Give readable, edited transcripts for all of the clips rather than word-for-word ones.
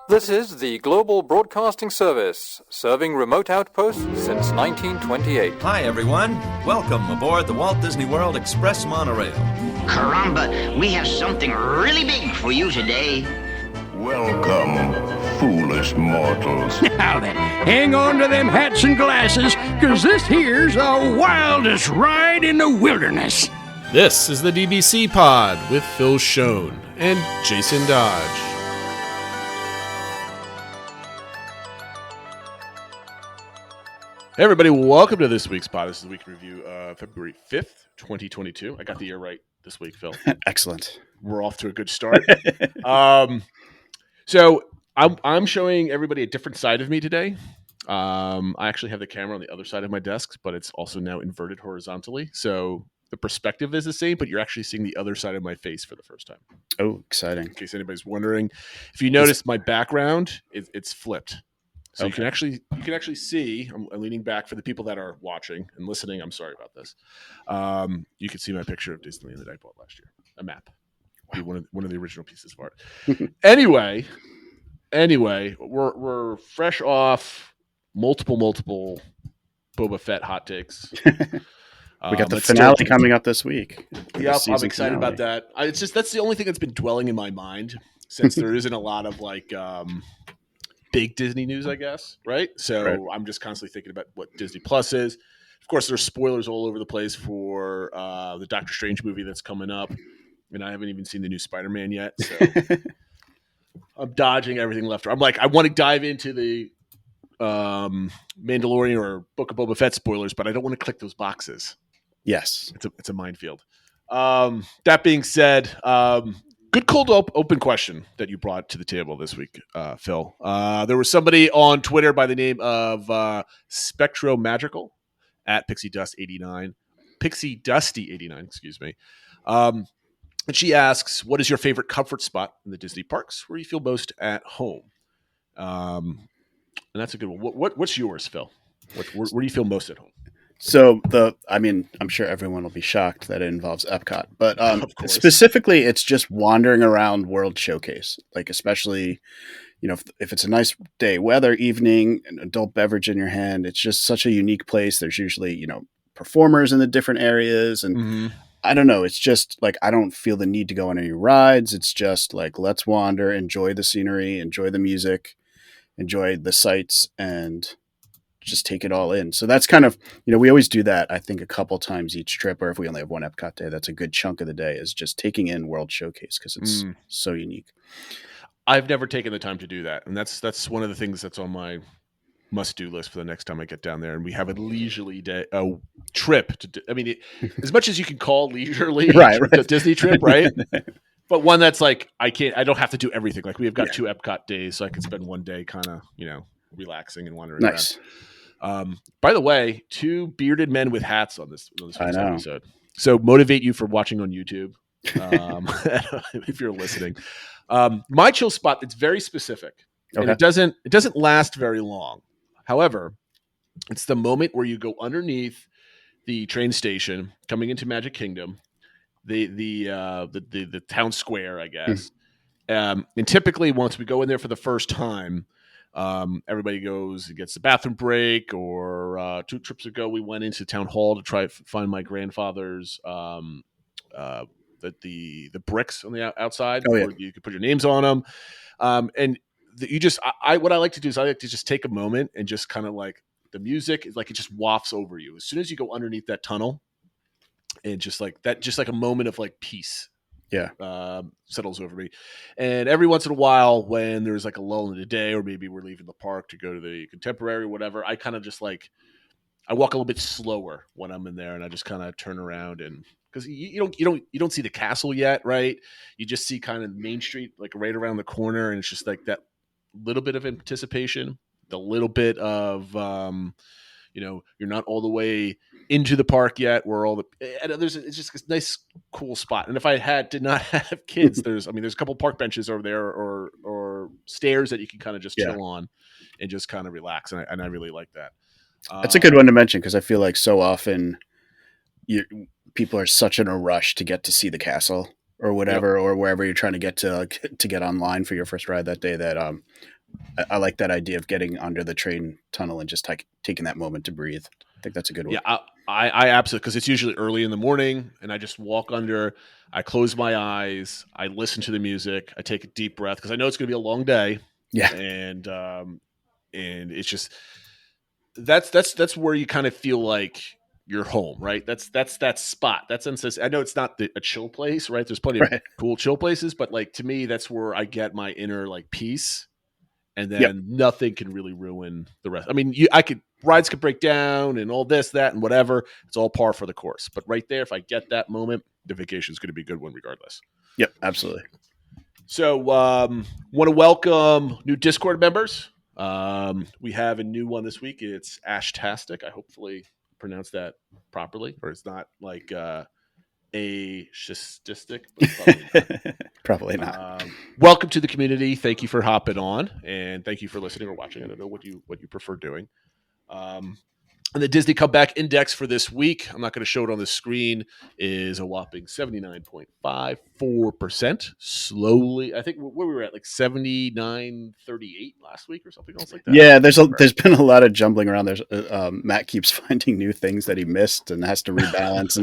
This is the Global Broadcasting Service, serving remote outposts since 1928. Hi, everyone. Welcome aboard the Walt Disney World Express monorail. Caramba, we have something really big for you today. Welcome, foolish mortals. Now then, hang on to them hats and glasses, because this here's the wildest ride in the wilderness. This is the DBC Pod with Phil Schoen and Jason Dodge. Hey everybody, welcome to this week's pod. This is the week review of February 5th, 2022. I got the year right this week, Phil. Excellent. We're off to a good start. So I'm showing everybody a different side of me today. I actually have the camera on the other side of my desk, but it's also now inverted horizontally. So the perspective is the same, but you're actually seeing the other side of my face for the first time. Oh, exciting. In case anybody's wondering. If you notice my background, it's flipped. So okay. you can actually see, I'm leaning back for the people that are watching and listening. I'm sorry about this. You can see my picture of Disneyland that I bought last year, a map. Wow. One of the original pieces of art. Anyway, we're fresh off multiple Boba Fett hot takes. We got the finale coming up this week. Yeah, I'm excited about that. That's the only thing that's been dwelling in my mind since there isn't a lot of big Disney news, I guess, right? So right. I'm just constantly thinking about what Disney Plus is. Of course, there's spoilers all over the place for the Doctor Strange movie that's coming up, and I haven't even seen the new Spider-Man yet, so I'm dodging everything left. I'm like, I want to dive into the Mandalorian or Book of Boba Fett spoilers, but I don't want to click those boxes. Yes, it's a minefield. That being said, good cold open question that you brought to the table this week, Phil. There was somebody on Twitter by the name of Spectro Magical at Pixie Dusty 89, excuse me. And she asks, what is your favorite comfort spot in the Disney parks where you feel most at home? And that's a good one. What's yours, Phil? Where do you feel most at home? So I'm sure everyone will be shocked that it involves Epcot, but specifically, it's just wandering around World Showcase, like especially, if it's a nice day, weather, evening, an adult beverage in your hand. It's just such a unique place. There's usually, performers in the different areas, and I don't know. It's just like I don't feel the need to go on any rides. It's just like let's wander, enjoy the scenery, enjoy the music, enjoy the sights, and just take it all in. So that's kind of, we always do that, I think, a couple times each trip, or if we only have one Epcot day, that's a good chunk of the day is just taking in World Showcase because it's so unique. I've never taken the time to do that. And that's one of the things that's on my must-do list for the next time I get down there. And we have a leisurely trip. As much as you can call leisurely right. A Disney trip, right? But one that's like, I don't have to do everything. Like we have got 2 Epcot days, so I can spend one day kind of, relaxing and wandering nice. around. By the way, 2 bearded men with hats on this episode. So motivate you for watching on YouTube. If you're listening, my chill spot, it's very specific and it doesn't last very long. However, it's the moment where you go underneath the train station coming into Magic Kingdom, the town square, I guess. And typically once we go in there for the first time, everybody goes and gets the bathroom break, or 2 trips ago we went into town hall to try to find my grandfather's the bricks on the outside where you could put your names on them. And what I like to do is I like to just take a moment and just kind of like the music is like it just wafts over you as soon as you go underneath that tunnel, and just like a moment of like peace. Settles over me. And every once in a while when there's like a lull in the day, or maybe we're leaving the park to go to the Contemporary, whatever, I kind of just like I walk a little bit slower when I'm in there, and I just kind of turn around, and because you don't see the castle yet, right? You just see kind of Main Street like right around the corner, and it's just like that little bit of anticipation, the little bit of you're not all the way into the park yet, where it's just a nice cool spot. And if I did not have kids, there's a couple park benches over there or stairs that you can kind of just chill on and just kind of relax. And I really like that. That's a good one to mention, because I feel like so often people are such in a rush to get to see the castle or whatever, or wherever you're trying to get to get online for your first ride that day, that I like that idea of getting under the train tunnel and just taking that moment to breathe. I think that's a good one. Yeah, I absolutely, because it's usually early in the morning, and I just walk under. I close my eyes. I listen to the music. I take a deep breath because I know it's going to be a long day. Yeah, and it's just that's where you kind of feel like you're home, right? That's that spot. That's I know it's not a chill place, right? There's plenty of cool chill places, but like to me, that's where I get my inner like peace, and then nothing can really ruin the rest. I mean, rides could break down and all this, that, and whatever. It's all par for the course. But right there, if I get that moment, the vacation is going to be a good one regardless. Yep, absolutely. So, want to welcome new Discord members. We have a new one this week. It's Ashtastic. I hopefully pronounced that properly, or it's not like a shististic. Probably not. Welcome to the community. Thank you for hopping on, and thank you for listening or watching. I don't know what you prefer doing. And the Disney Comeback Index for this week, I'm not going to show it on the screen, is a whopping 79.54%. Slowly, I think where we were at, like 79.38 last week or something else like that. Yeah, there's been a lot of jumbling around. There's Matt keeps finding new things that he missed and has to rebalance.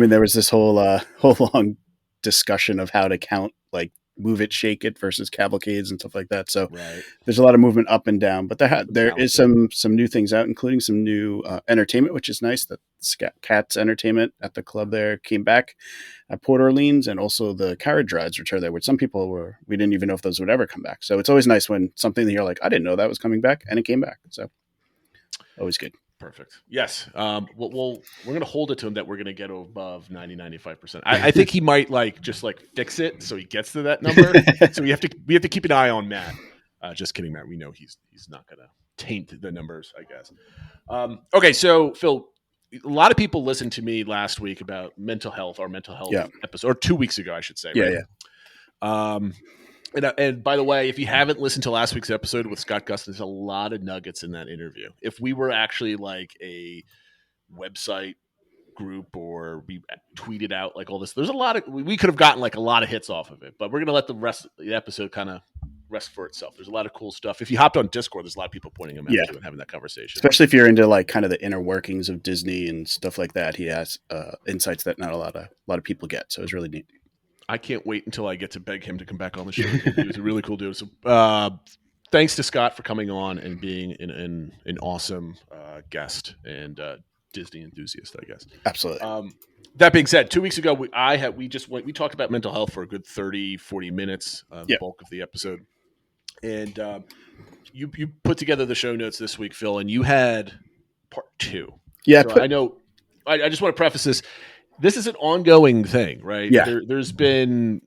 There was this whole long discussion of how to count like Move It, Shake It versus cavalcades and stuff like that. So there's a lot of movement up and down, but there is some new things out, including some new entertainment, which is nice. That Cats Entertainment at the club there came back at Port Orleans, and also the carriage rides which are there, which some people we didn't even know if those would ever come back. So it's always nice when something that you're like, I didn't know that was coming back, and it came back. So always good. Perfect. Yes. We're going to hold it to him that we're going to get above 95%. I think he might just fix it so he gets to that number. So we have to keep an eye on Matt. Just kidding, Matt. We know he's not going to taint the numbers, I guess. Okay. So Phil, a lot of people listened to me last week about our mental health episode, or 2 weeks ago, I should say. Yeah. Right? And by the way, if you haven't listened to last week's episode with Scott Gustin, there's a lot of nuggets in that interview. If we were actually like a website group, or we tweeted out like all this, there's we could have gotten like a lot of hits off of it, but we're going to let the rest of the episode kind of rest for itself. There's a lot of cool stuff. If you hopped on Discord, there's a lot of people pointing him out to and having that conversation. Especially if you're into like kind of the inner workings of Disney and stuff like that. He has insights that not a lot of people get. So it's really neat. I can't wait until I get to beg him to come back on the show. He was a really cool dude. So, thanks to Scott for coming on and being an awesome guest and Disney enthusiast, I guess. Absolutely. That being said, 2 weeks ago, we talked about mental health for a good 30, 40 minutes, the bulk of the episode. And you put together the show notes this week, Phil, and you had part 2. Yeah. So I know. I just want to preface this. This is an ongoing thing, right? Yeah. There's been,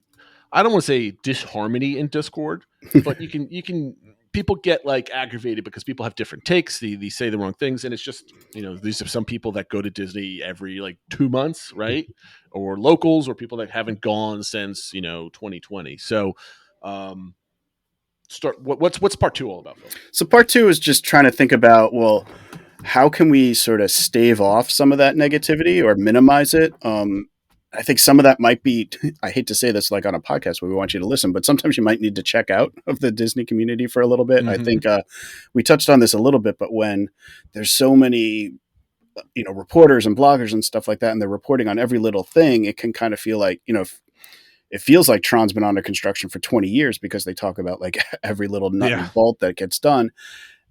I don't want to say disharmony in Discord, but you can people get like aggravated because people have different takes. They say the wrong things, and it's just, these are some people that go to Disney every like 2 months, right? Or locals, or people that haven't gone since 2020. So, what's part 2 all about, Phil? So part 2 is just trying to think about, well, how can we sort of stave off some of that negativity or minimize it? I think some of that might be, I hate to say this like on a podcast where we want you to listen, but sometimes you might need to check out of the Disney community for a little bit. Mm-hmm. I think we touched on this a little bit, but when there's so many, reporters and bloggers and stuff like that, and they're reporting on every little thing, it can kind of feel like, it feels like Tron's been under construction for 20 years because they talk about like every little nut and bolt that gets done.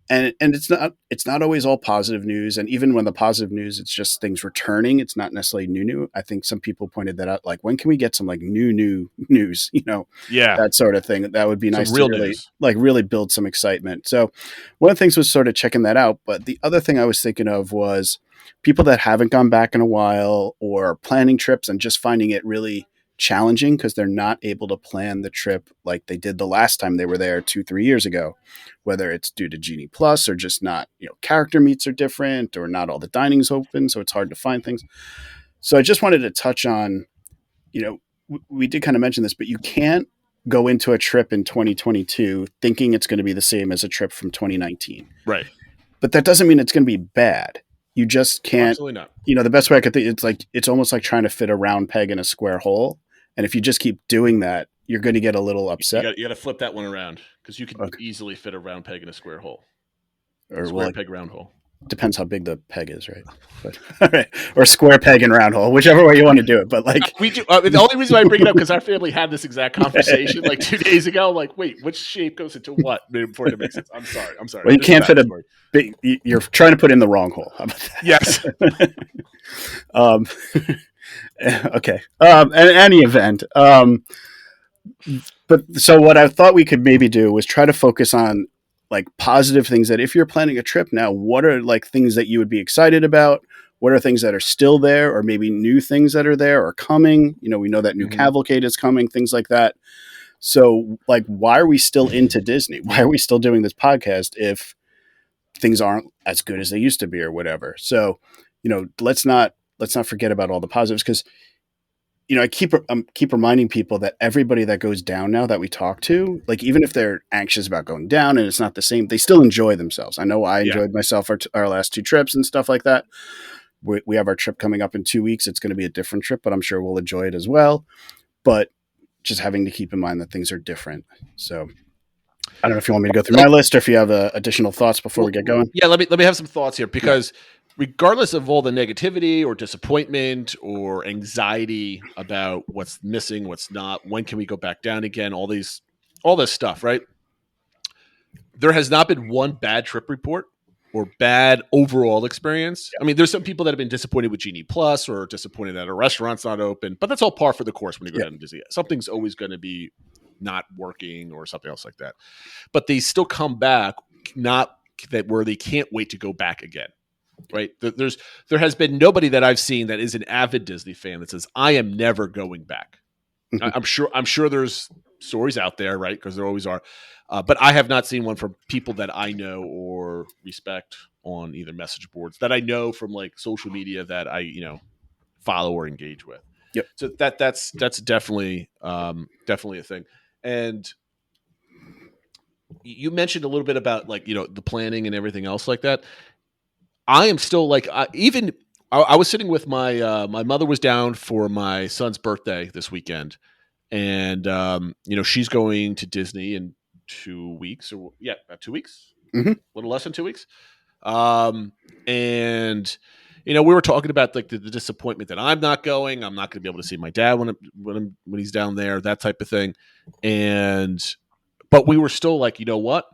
And it's not always all positive news. And even when the positive news, it's just things returning. It's not necessarily new. I think some people pointed that out. Like, when can we get some like new news, that sort of thing. That would be nice to really build some excitement. So one of the things was sort of checking that out. But the other thing I was thinking of was people that haven't gone back in a while, or planning trips and just finding it really challenging because they're not able to plan the trip like they did the last time they were there 2-3 years ago, whether it's due to Genie Plus or just not, character meets are different, or not all the dining's open, so it's hard to find things. So I just wanted to touch on, we did kind of mention this, but you can't go into a trip in 2022 thinking it's going to be the same as a trip from 2019. Right. But that doesn't mean it's going to be bad. You just can't. Absolutely not. The best way I could think, it's almost like trying to fit a round peg in a square hole. And if you just keep doing that, you're going to get a little upset. You got to flip that one around because you can Okay. easily fit a round peg in a square hole. Or Square peg, round hole. Depends how big the peg is, right? But, all right. Or square peg and round hole, whichever way you want to do it. But like we do. The only reason why I bring it up because our family had this exact conversation like 2 days ago. Like, wait, which shape goes into what before it makes sense? I'm sorry. Well, you can't fit a big. You're trying to put in the wrong hole. How about that? Yes. Okay. In any event, but so what I thought we could maybe do was try to focus on like positive things that if you're planning a trip now, what are like things that you would be excited about? What are things that are still there, or maybe new things that are there or coming? You know, we know that new cavalcade is coming, things like that. So like, why are we still into Disney? Why are we still doing this podcast if things aren't as good as they used to be or whatever? So, you know, let's not forget about all the positives, because you know, I keep reminding people that everybody that goes down now that we talk to, like even if they're anxious about going down and it's not the same, they still enjoy themselves. I know I enjoyed myself our last 2 trips and stuff like that. We have our trip coming up in 2 weeks. It's going to be a different trip, but I'm sure we'll enjoy it as well. But just having to keep in mind that things are different. So I don't know if you want me to go through my list or if you have additional thoughts before we get going. Yeah, let me have some thoughts here, because regardless of all the negativity or disappointment or anxiety about what's missing, what's not, when can we go back down again, all this stuff, right? There has not been one bad trip report or bad overall experience. I mean, there's some people that have been disappointed with Genie Plus or disappointed that a restaurant's not open, but that's all par for the course when you go down to Disney. Something's always going to be not working or something else like that. But they still come back, not that where they can't wait to go back again. Right. There has been nobody that I've seen that is an avid Disney fan that says, I am never going back. I'm sure there's stories out there, right? Because there always are. But I have not seen one from people that I know or respect on either message boards that I know from like social media that I, you know, follow or engage with. Yep. So that's definitely a thing. And you mentioned a little bit about like, you know, the planning and everything else like that. I am still like, I was sitting with my mother was down for my son's birthday this weekend, and you know, she's going to Disney in 2 weeks, or about 2 weeks, a little less than 2 weeks. And you know, we were talking about like the disappointment that I'm not going. I'm not going to be able to see my dad when he's down there, that type of thing. But we were still like, you know what?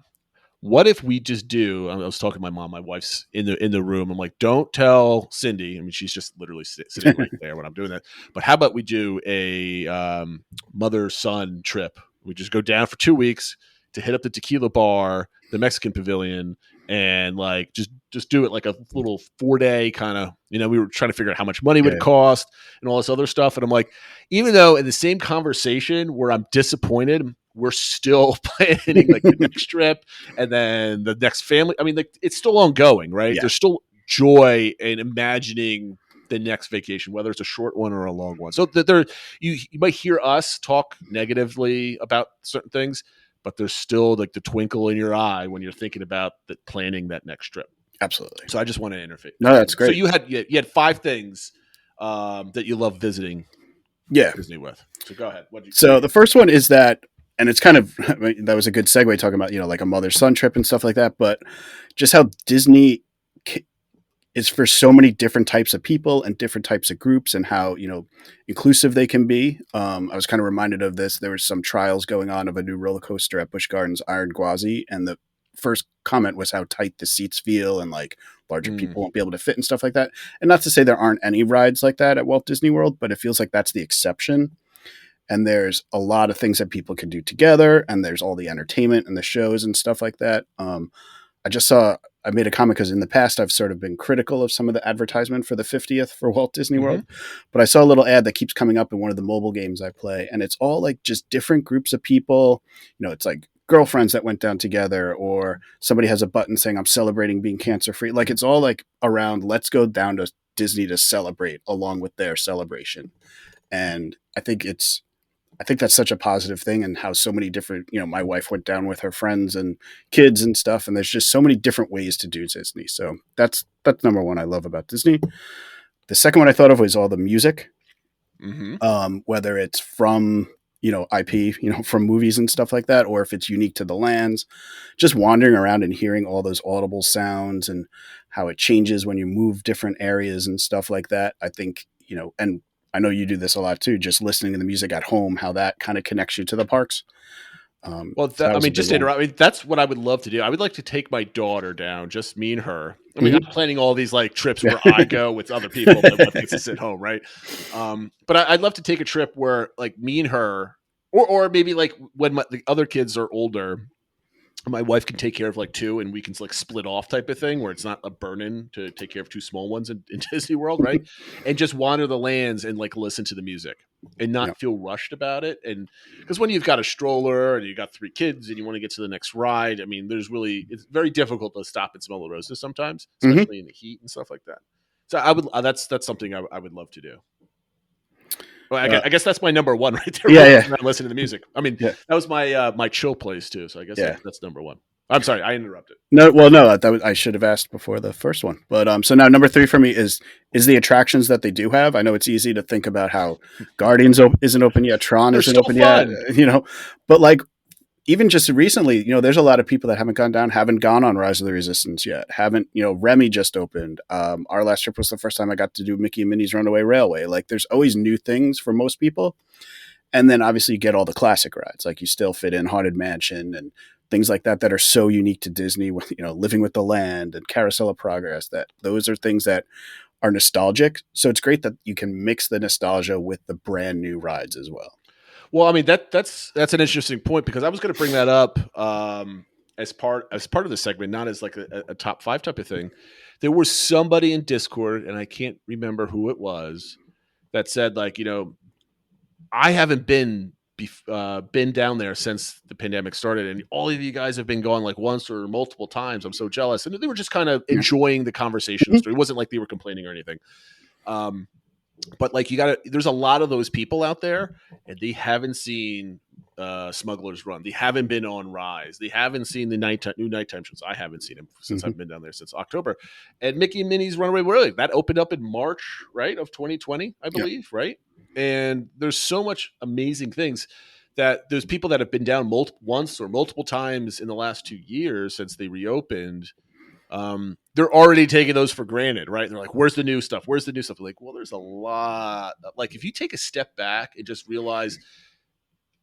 What if we just do? I was talking to my mom. My wife's in the room. I'm like, don't tell Cindy. I mean, she's just literally sitting right there when I'm doing that. But how about we do a mother-son trip? We just go down for 2 weeks to hit up the tequila bar, the Mexican pavilion, and like just do it like a little 4-day kind of. You know, we were trying to figure out how much money would cost and all this other stuff. And I'm like, even though in the same conversation where I'm disappointed, we're still planning like the next trip and then the next family. I mean, like it's still ongoing, right? Yeah. There's still joy in imagining the next vacation, whether it's a short one or a long one. So that you might hear us talk negatively about certain things, but there's still like the twinkle in your eye when you're thinking about planning that next trip. Absolutely. So I just want to interface. No, that's great. So you had 5 things that you love visiting Disney with. So go ahead. So the first one is that, and it's kind of, that was a good segue talking about, you know, like a mother-son trip and stuff like that, but just how Disney is for so many different types of people and different types of groups and how, you know, inclusive they can be. I was kind of reminded of this. There was some trials going on of a new roller coaster at Busch Gardens, Iron Gwazi, and the first comment was how tight the seats feel and like larger people won't be able to fit and stuff like that. And not to say there aren't any rides like that at Walt Disney World, but it feels like that's the exception. And there's a lot of things that people can do together, and there's all the entertainment and the shows and stuff like that. I made a comment because in the past I've sort of been critical of some of the advertisement for the 50th for Walt Disney World, but I saw a little ad that keeps coming up in one of the mobile games I play, and it's all like just different groups of people. You know, it's like girlfriends that went down together, or somebody has a button saying I'm celebrating being cancer free. Like it's all like around, let's go down to Disney to celebrate along with their celebration. And I think that's such a positive thing, and how so many different, you know, my wife went down with her friends and kids and stuff, and there's just so many different ways to do Disney. So that's number one I love about Disney. The second one I thought of was all the music, whether it's from, IP, from movies and stuff like that, or if it's unique to the lands. Just wandering around and hearing all those audible sounds and how it changes when you move different areas and stuff like that. I think, and I know you do this a lot too, just listening to the music at home, how that kind of connects you to the parks. Just to interrupt, that's what I would love to do. I would like to take my daughter down, just me and her. I mean, I'm planning all these like trips where I go with other people that want to sit home, right? But I'd love to take a trip where like me and her, or maybe like when the other kids are older, my wife can take care of like two and we can like split off type of thing where it's not a burden to take care of two small ones in Disney World, right? And just wander the lands and like listen to the music and not feel rushed about it. And because when you've got a stroller and you got three kids and you want to get to the next ride, I mean, it's very difficult to stop and smell the roses sometimes, especially in the heat and stuff like that. So I would, that's something I would love to do. Well, I guess that's my number one right there. Yeah. Listening to the music. I mean, that was my chill place too. So I guess that's number one. I'm sorry, I interrupted. No, I should have asked before the first one. But so now number 3 for me is the attractions that they do have. I know it's easy to think about how Guardians isn't open yet, Tron isn't open yet, but like even just recently, there's a lot of people that haven't gone on Rise of the Resistance yet. Remy just opened. Our last trip was the first time I got to do Mickey and Minnie's Runaway Railway. Like there's always new things for most people. And then obviously you get all the classic rides. Like you still fit in Haunted Mansion and things like that are so unique to Disney, Living with the Land and Carousel of Progress, that those are things that are nostalgic. So it's great that you can mix the nostalgia with the brand new rides as well. Well, I mean, that's an interesting point because I was going to bring that up as part of the segment, not as like a top 5 type of thing. There was somebody in Discord, and I can't remember who it was, that said like, I haven't been down there since the pandemic started, and all of you guys have been going like once or multiple times. I'm so jealous, and they were just kind of enjoying the conversation. It wasn't like they were complaining or anything. But like there's a lot of those people out there, and they haven't seen Smuggler's Run. They haven't been on Rise. They haven't seen the new nighttime shows. I haven't seen them since I've been down there since October. And Mickey and Minnie's Runaway Railway, that opened up in March, right, of 2020, I believe, right? And there's so much amazing things that there's people that have been down once or multiple times in the last 2 years since they reopened. They're already taking those for granted, right? They're like, where's the new stuff? Where's the new stuff? Like, well, there's a lot. Like, if you take a step back and just realize,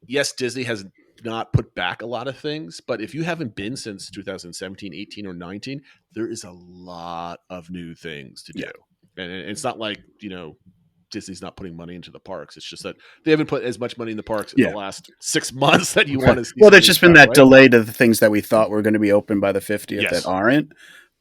yes, Disney has not put back a lot of things, but if you haven't been since 2017, 18, or 19, there is a lot of new things to do. And it's not like, Disney's not putting money into the parks. It's just that they haven't put as much money in the parks in the last 6 months that you want to see. Well, there's just been that delay to the things that we thought were going to be open by the 50th that aren't.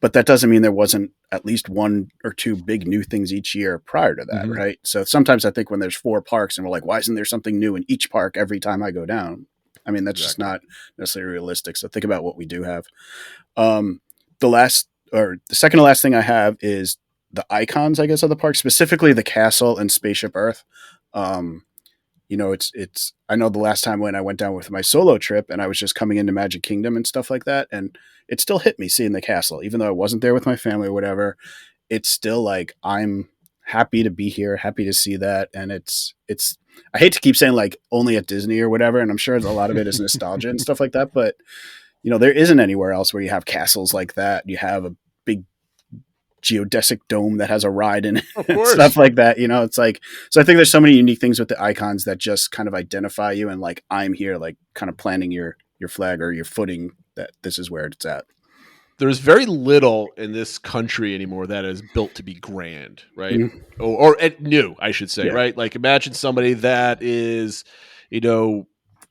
But that doesn't mean there wasn't at least 1 or 2 big new things each year prior to that, right? So sometimes I think when there's 4 parks and we're like, why isn't there something new in each park every time I go down? I mean, that's just not necessarily realistic. So think about what we do have. The second to last thing I have is the icons, I guess, of the park, specifically the castle and Spaceship Earth. It's I know the last time when I went down with my solo trip and I was just coming into Magic Kingdom and stuff like that, and it still hit me seeing the castle, even though I wasn't there with my family or whatever. It's still like, I'm happy to be here, happy to see that. And it's, I hate to keep saying like only at Disney or whatever. And I'm sure a lot of it is nostalgia and stuff like that, but there isn't anywhere else where you have castles like that. You have a big geodesic dome that has a ride in it and stuff like that. It's like, so I think there's so many unique things with the icons that just kind of identify you and like, I'm here, like kind of planting your flag or your footing that this is where it's at. There's very little in this country anymore that is built to be grand, right? Mm-hmm. Or new, I should say, right? Like imagine somebody that is,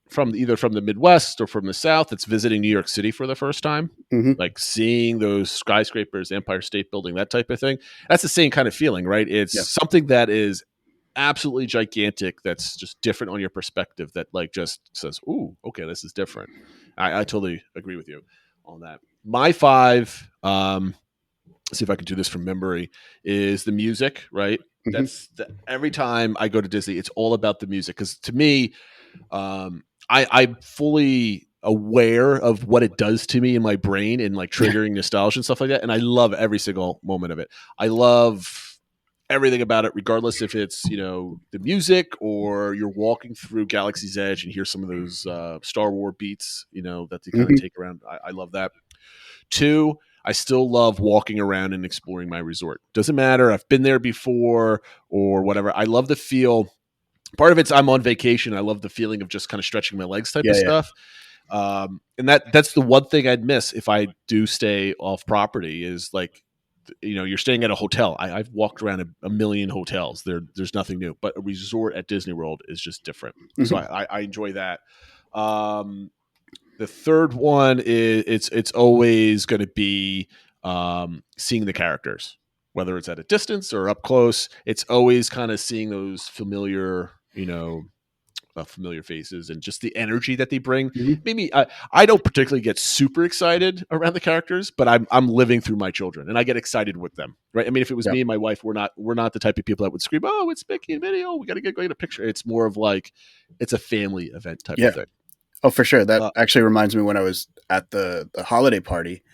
from either from the Midwest or from the South that's visiting New York City for the first time, like seeing those skyscrapers, Empire State Building, that type of thing. That's the same kind of feeling, right? It's something that is absolutely gigantic. That's just different on your perspective. That like just says, "Ooh, okay, this is different." I totally agree with you on that. My 5, see if I can do this from memory, is the music, right? That's every time I go to Disney, it's all about the music. Because to me, I'm fully aware of what it does to me in my brain and like triggering nostalgia and stuff like that. And I love every single moment of it. I love everything about it, regardless if it's, the music or you're walking through Galaxy's Edge and hear some of those Star Wars beats, that they kind of take around. I love that. 2, I still love walking around and exploring my resort. Doesn't matter. I've been there before or whatever. I love the feel. Part of it's I'm on vacation. I love the feeling of just kind of stretching my legs type of stuff. And that's the one thing I'd miss if I do stay off property is like, you're staying at a hotel. I've walked around a million hotels. There's nothing new, but a resort at Disney World is just different. So I enjoy that. The third one is it's always going to be seeing the characters, whether it's at a distance or up close. It's always kind of seeing those familiar, familiar faces and just the energy that they bring. Maybe I don't particularly get super excited around the characters, but I'm living through my children and I get excited with them. Right. I mean, if it was me and my wife, we're not the type of people that would scream, "Oh, it's Mickey and Minnie. Oh, we got to get a picture." It's more of like, it's a family event type of thing. Oh, for sure. That actually reminds me when I was at the holiday party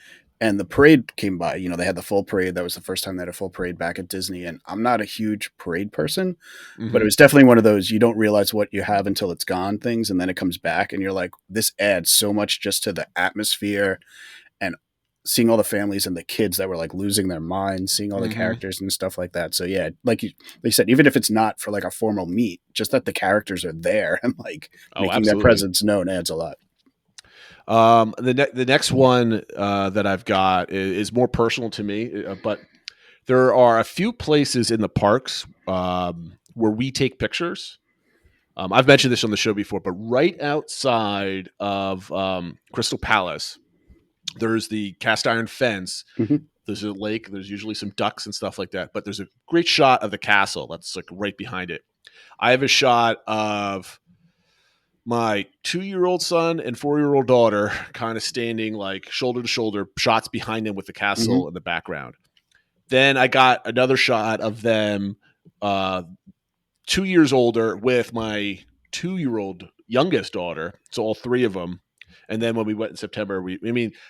and the parade came by. They had the full parade. That was the first time they had a full parade back at Disney. And I'm not a huge parade person, but it was definitely one of those you don't realize what you have until it's gone things. And then it comes back and you're like, this adds so much just to the atmosphere and seeing all the families and the kids that were like losing their minds, seeing all the characters and stuff like that. So yeah, like you said, even if it's not for like a formal meet, just that the characters are there and like making their presence known adds a lot. The next one that I've got is more personal to me, but there are a few places in the parks where we take pictures. I've mentioned this on the show before, but right outside of Crystal Palace, there's the cast iron fence. There's a lake. There's usually some ducks and stuff like that, but there's a great shot of the castle that's like right behind it. I have a shot of my 2-year-old son and 4-year-old daughter kind of standing like shoulder to shoulder, shots behind them with the castle in the background. Then I got another shot of them 2 years older with my 2-year-old youngest daughter. So all three of them. And then when we went in September,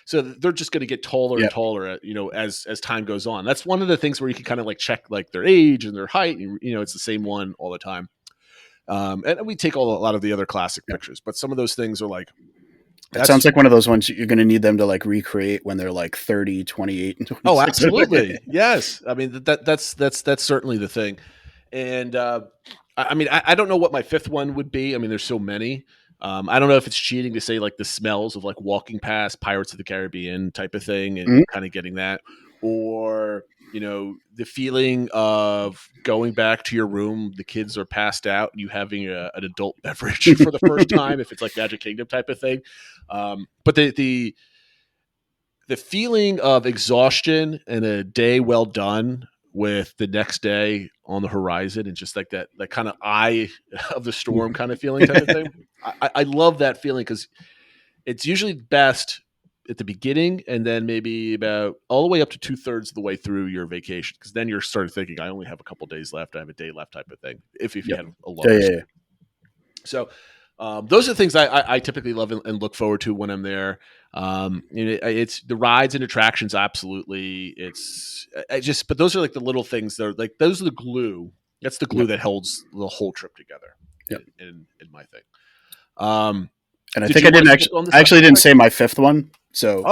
so they're just going to get taller and taller, as time goes on. That's one of the things where you can kind of like check like their age and their height. And, it's the same one all the time. And we take a lot of the other classic pictures, but some of those things are like, that sounds like one of those ones you're going to need them to like recreate when they're like 30, 28, and 26. Oh, absolutely. Yes. I mean, that's certainly the thing. And, I don't know what my fifth one would be. I mean, there's so many. I don't know if it's cheating to say like the smells of like walking past Pirates of the Caribbean type of thing and kind of getting that, or, the feeling of going back to your room, the kids are passed out and you having an adult beverage for the first time, if it's like Magic Kingdom type of thing. But the feeling of exhaustion and a day well done with the next day on the horizon and just like that kind of eye of the storm kind of feeling type of thing. I love that feeling because it's usually best at the beginning and then maybe about all the way up to 2/3 of the way through your vacation. Because then you're starting thinking, I only have a couple days left. I have a day left type of thing. If you had a longer stay. So those are the things I typically love and look forward to when I'm there. It's the rides and attractions. Absolutely. But those are like the little things that are like, those are the glue. That's the glue that holds the whole trip together in my thing. And I think I actually didn't say my fifth one. So,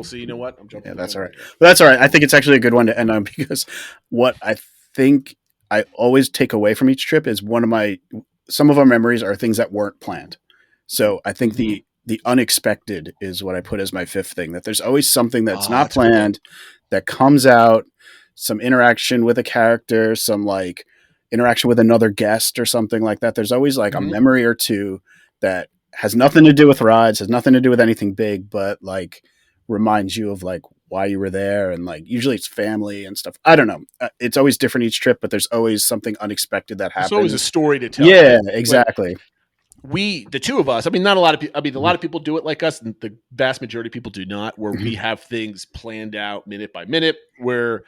so you know what? I'm jumping. Yeah, that's all right. But that's all right. I think it's actually a good one to end on because what I think I always take away from each trip is some of our memories are things that weren't planned. So I think the unexpected is what I put as my fifth thing, that there's always something that's not planned that comes out, some interaction with a character, some like interaction with another guest or something like that. There's always like a memory or two that has nothing to do with rides, has nothing to do with anything big, but like reminds you of like why you were there. And like, usually it's family and stuff. I don't know. It's always different each trip, but there's always something unexpected that happens. It's always a story to tell. Yeah, exactly. The two of us, not a lot of people, a lot of people do it like us, and the vast majority of people do not, where we have things planned out minute by minute, where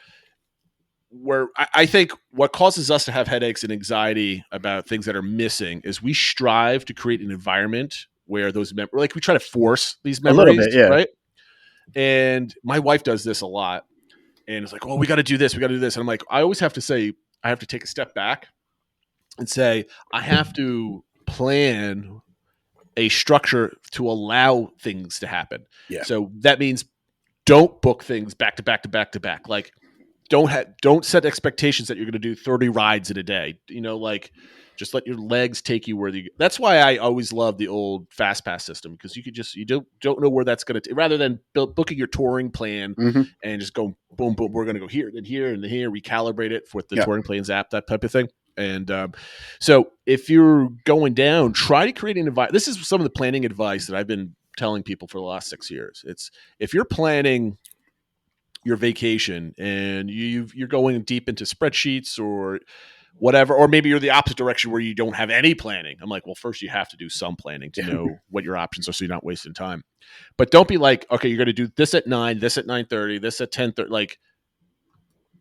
I think what causes us to have headaches and anxiety about things that are missing is we strive to create an environment where those we try to force these memories, right? And my wife does this a lot. and it's like, oh, we got to do this. We got to do this. And I'm like, I always have to say, I have to take a step back and say, I have to plan a structure to allow things to happen. Yeah. So that means don't book things back to back to back to back. Like don't set expectations that you're going to do 30 rides in a day. Like just let your legs take you where that's why I always love the old fast pass system, because you don't know where that's going to rather than booking your touring plan and just go boom, boom, we're going to go here, then here, and then here, recalibrate it with the touring plans app, that type of thing. And so if you're going down, try to create an environment. This is some of the planning advice that I've been telling people for the last 6 years. It's if you're planning your vacation and you're going deep into spreadsheets or whatever, or maybe you're the opposite direction where you don't have any planning. I'm like, well, first you have to do some planning to know what your options are so you're not wasting time. But don't be like, okay, you're going to do this at 9, this at 9:30, this at 10:30. Like,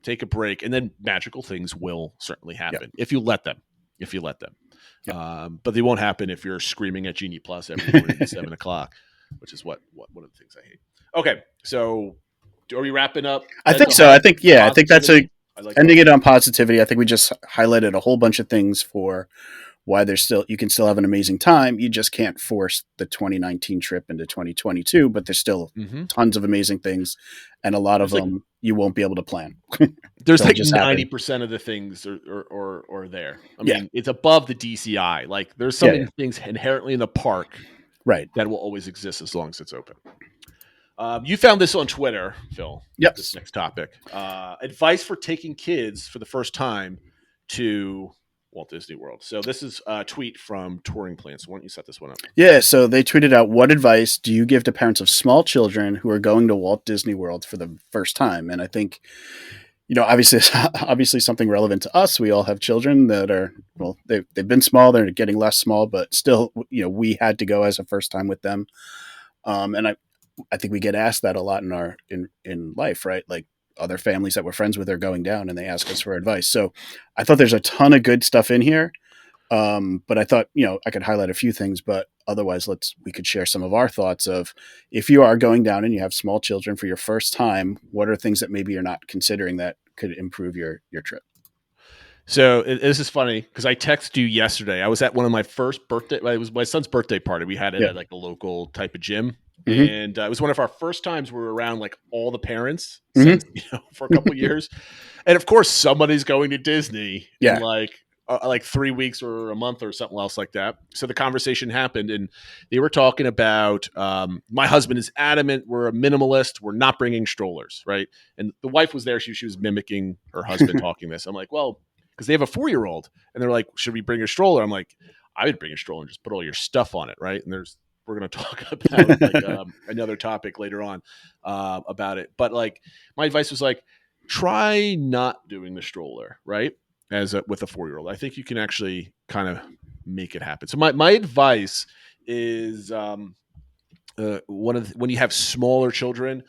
take a break, and then magical things will certainly happen if you let them. But they won't happen if you're screaming at Genie Plus every morning at 7 o'clock, which is what one of the things I hate. Okay, so are we wrapping up? I think so. I think that's ending it on positivity. I think we just highlighted a whole bunch of things for why you can still have an amazing time. You just can't force the 2019 trip into 2022, but there's still tons of amazing things, and a lot of them you won't be able to plan. There's like 90% of the things are there. I mean, it's above the DCI. Like there's some things inherently in the park, right, that will always exist as long as it's open. You found this on Twitter, Phil. Yep. This next topic. Advice for taking kids for the first time to Walt Disney World. So this is a tweet from Touring Plans. So why don't you set this one up? Yeah, so they tweeted out, what advice do you give to parents of small children who are going to Walt Disney World for the first time? And I think, obviously something relevant to us. We all have children that are, well, they've been small, they're getting less small, but still, we had to go as a first time with them. And I think we get asked that a lot in life, right? Like other families that we're friends with are going down and they ask us for advice. So I thought there's a ton of good stuff in here. But I thought, I could highlight a few things, but otherwise we could share some of our thoughts of if you are going down and you have small children for your first time, what are things that maybe you're not considering that could improve your trip? So this is funny because I texted you yesterday. I was at one of my first birthday. It was my son's birthday party. We had it at like a local type of gym. And it was one of our first times we were around like all the parents since, for a couple of years. And of course, somebody's going to Disney in like 3 weeks or a month or something else like that. So the conversation happened and they were talking about my husband is adamant. We're a minimalist. We're not bringing strollers. Right. And the wife was there. She was mimicking her husband talking this. I'm like, well, because they have a 4-year-old and they're like, should we bring a stroller? I'm like, I would bring a stroller and just put all your stuff on it. Right. And we're going to talk about like another topic later on about it. But like my advice was like, try not doing the stroller, right? With a 4-year-old. I think you can actually kind of make it happen. So my advice is when you have smaller children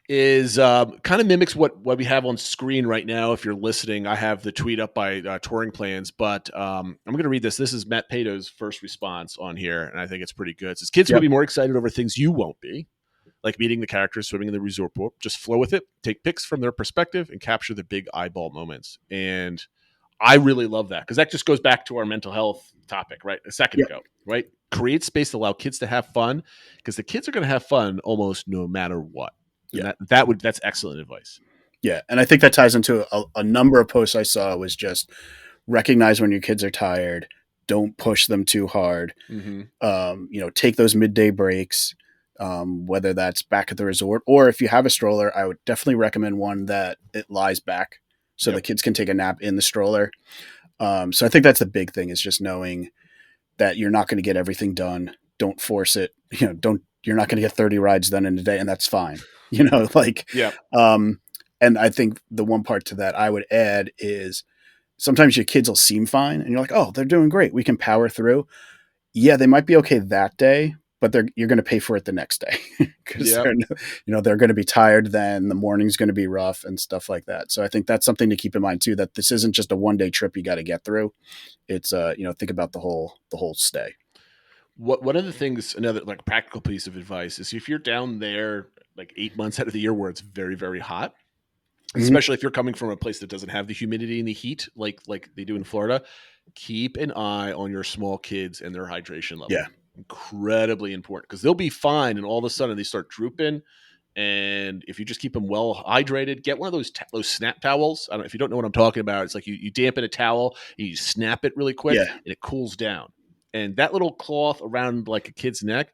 is kind of mimics what we have on screen right now. If you're listening, I have the tweet up by Touring Plans, but I'm going to read this. This is Matt Pato's first response on here, and I think it's pretty good. It says, kids will be more excited over things you won't be, like meeting the characters, swimming in the resort pool. Just flow with it, take pics from their perspective, and capture the big eyeball moments. And I really love that because that just goes back to our mental health topic, right? A second ago, right? Create space to allow kids to have fun because the kids are going to have fun almost no matter what. Yeah, that's excellent advice. Yeah, and I think that ties into a number of posts I saw was just recognize when your kids are tired, don't push them too hard. Take those midday breaks, whether that's back at the resort or if you have a stroller, I would definitely recommend one that it lies back so the kids can take a nap in the stroller. So I think that's the big thing is just knowing that you're not going to get everything done. Don't force it. You're not going to get 30 rides done in a day, and that's fine. And I think the one part to that I would add is sometimes your kids will seem fine and you're like, oh, they're doing great. We can power through. Yeah, they might be okay that day, but you're going to pay for it the next day because they're going to be tired then. The morning's going to be rough and stuff like that. So I think that's something to keep in mind too, that this isn't just a one-day trip you got to get through. It's, think about the whole stay. One of the things, another like practical piece of advice is if you're down there like 8 months out of the year where it's very, very hot, especially if you're coming from a place that doesn't have the humidity and the heat like they do in Florida. Keep an eye on your small kids and their hydration level. Yeah. Incredibly important, because they'll be fine and all of a sudden they start drooping. And if you just keep them well hydrated, get one of those snap towels. I don't know if you don't know what I'm talking about. It's like you dampen a towel and you snap it really quick and it cools down. And that little cloth around like a kid's neck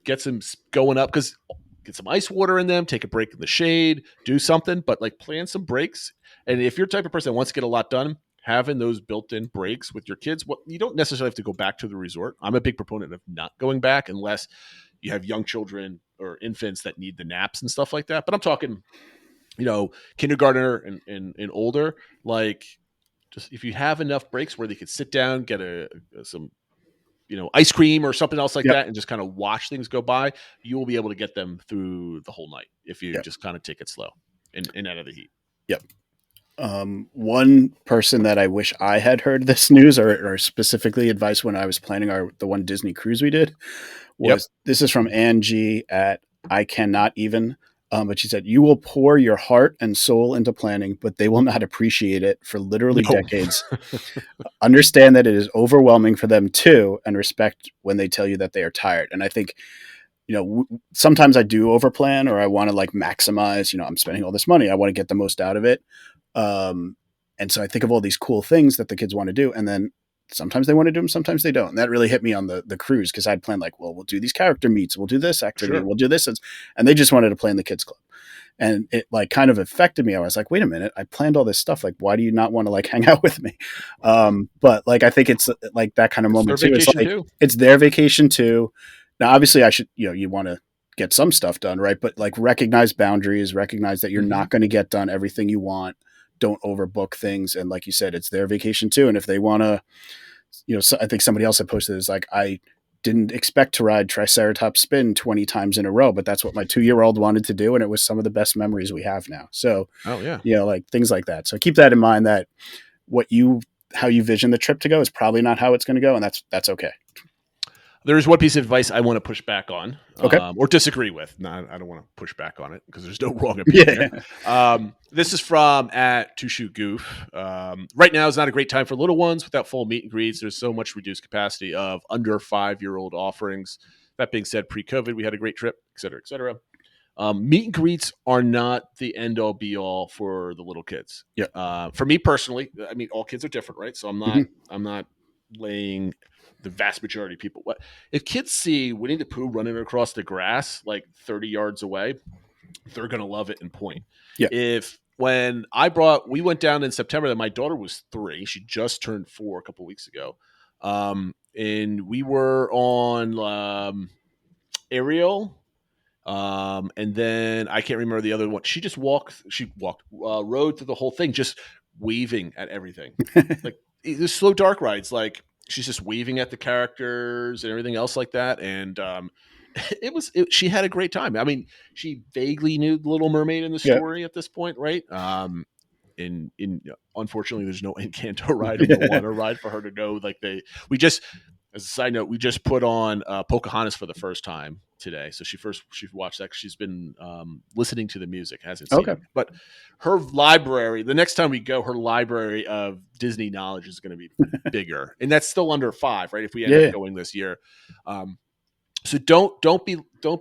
gets them going up, because get some ice water in them, take a break in the shade, do something, but like plan some breaks. And if you're the type of person that wants to get a lot done, having those built-in breaks with your kids, you don't necessarily have to go back to the resort. I'm a big proponent of not going back unless you have young children or infants that need the naps and stuff like that. But I'm talking, kindergartner and older, like just if you have enough breaks where they could sit down, get some ice cream or something else like that, and just kind of watch things go by, you will be able to get them through the whole night if you just kind of take it slow and out of the heat. Yep. One person that I wish I had heard this news or specifically advice when I was planning the one Disney cruise we did was, this is from Angie at I Cannot Even. But she said, you will pour your heart and soul into planning, but they will not appreciate it for literally decades. Understand that it is overwhelming for them too, and respect when they tell you that they are tired. And I think, sometimes I do overplan, or I want to like maximize, I'm spending all this money. I want to get the most out of it. And so I think of all these cool things that the kids want to do. And then sometimes they want to do them, sometimes they don't. And that really hit me on the cruise, because I'd planned like, well, we'll do these character meets, we'll do this activity, we'll do this. And they just wanted to play in the kids club. And it like kind of affected me. I was like, wait a minute, I planned all this stuff. Like, why do you not want to like hang out with me? But like, I think it's like that kind of moment too. It's like, it's their vacation too. Now, obviously I should, you want to get some stuff done, right? But like recognize boundaries, recognize that you're not going to get done everything you want. Don't overbook things. And like you said, it's their vacation too. And if they want to, I think somebody else had posted is like, I didn't expect to ride Triceratops Spin 20 times in a row, but that's what my 2-year-old wanted to do. And it was some of the best memories we have now. So, like things like that. So keep that in mind, that how you vision the trip to go is probably not how it's going to go. And that's okay. There's one piece of advice I want to push back on, okay, or disagree with. No, I don't want to push back on it because there's no wrong opinion. This is from at Two Shoot Goof. Right now is not a great time for little ones without full meet and greets. There's so much reduced capacity of under 5-year-old offerings. That being said, pre-COVID, we had a great trip, et cetera, et cetera. Meet and greets are not the end all be all for the little kids. Yeah. For me personally, I mean, all kids are different, right? So I'm not laying the vast majority of people. What if kids see Winnie the Pooh running across the grass like 30 yards away? They're gonna love it and point. Yeah. We went down in September, that my daughter was 3. She just turned 4 a couple of weeks ago. And we were on Ariel. And then I can't remember the other one. She rode through the whole thing, just waving at everything. Like the slow dark rides, like she's just waving at the characters and everything else like that. And she had a great time. I mean, she vaguely knew the Little Mermaid in the story at this point, right? Unfortunately, there's no Encanto ride or the water ride for her to know. Like as a side note, we just put on Pocahontas for the first time today. So she watched that. She's been listening to the music, hasn't seen it. But her library, the next time we go, her library of Disney knowledge is going to be bigger, and that's still under 5, right? If we end up going this year. So don't